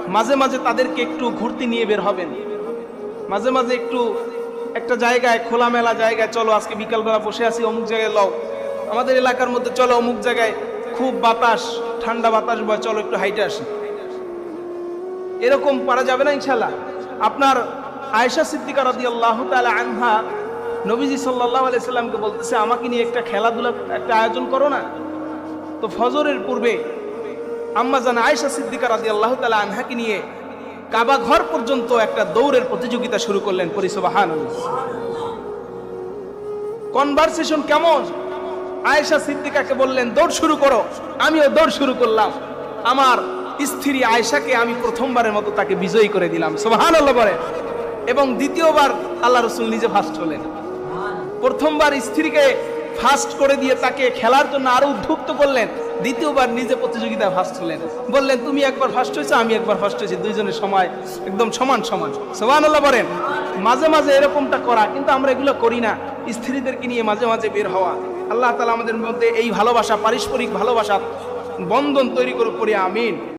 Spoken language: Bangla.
মাঝে মাঝে তাদেরকে একটু ঘুরতে নিয়ে বের হবেন, মাঝে মাঝে একটু একটা জায়গায়, খোলামেলা জায়গায়, চলো আজকে বিকালবেলা বসে আছি অমুক জায়গায়, লও আমাদের এলাকার মধ্যে, চলো অমুক জায়গায় খুব বাতাস, ঠান্ডা বাতাস বয়, চলো একটু হাইটে আসি। এরকম পারা যাবে না ইনশাআল্লাহ? আপনার আয়েশা সিদ্দিকা রাদিয়াল্লাহু তাআলা আনহা নবীজি সাল্লাল্লাহু আলাইহি সাল্লামকে বলতেছে, আমাকে নিয়ে একটা খেলাধুলা, একটা আয়োজন করো না। তো ফজরের পূর্বে আম্মা জান আয়েশা সিদ্দিকা রাদিয়াল্লাহু তাআলা আনহাকে নিয়ে কাবা ঘর পর্যন্ত একটা দৌড়ের প্রতিযোগিতা শুরু করলেন। পরি সুবহানাল্লাহ। কনভারসেশন কেমন? আয়েশা সিদ্দিকাকে বললেন, দৌড় শুরু করো। আমিও দৌড় শুরু করলাম। আমার স্ত্রী আয়েশাকে আমি প্রথমবারের মতো তাকে বিজয়ী করে দিলাম। সুবহানাল্লাহ বলে। এবং দ্বিতীয়বার আল্লাহ রাসূল নিজে ফার্স্ট হলেন। প্রথমবার স্ত্রীকে ফার্স্ট করে দিয়ে তাকে খেলার জন্য আরো উদ্বুদ্ধ করলেন, দ্বিতীয়বার নিজে প্রতিযোগিতায় ফার্স্ট হলেন। বললেন, তুমি একবার ফার্স্ট হয়েছো, আমি একবার ফার্স্ট হয়েছি, দুইজনের সময় একদম সমান সমান। সুবহানাল্লাহ বলেন। মাঝে মাঝে এরকমটা করা, কিন্তু আমরা এগুলো করি না। স্ত্রীদেরকে নিয়ে মাঝে মাঝে বের হওয়া। আল্লাহ তাআলা আমাদের মধ্যে এই ভালোবাসা, পারস্পরিক ভালোবাসা বন্ধন তৈরি করুক, আমিন।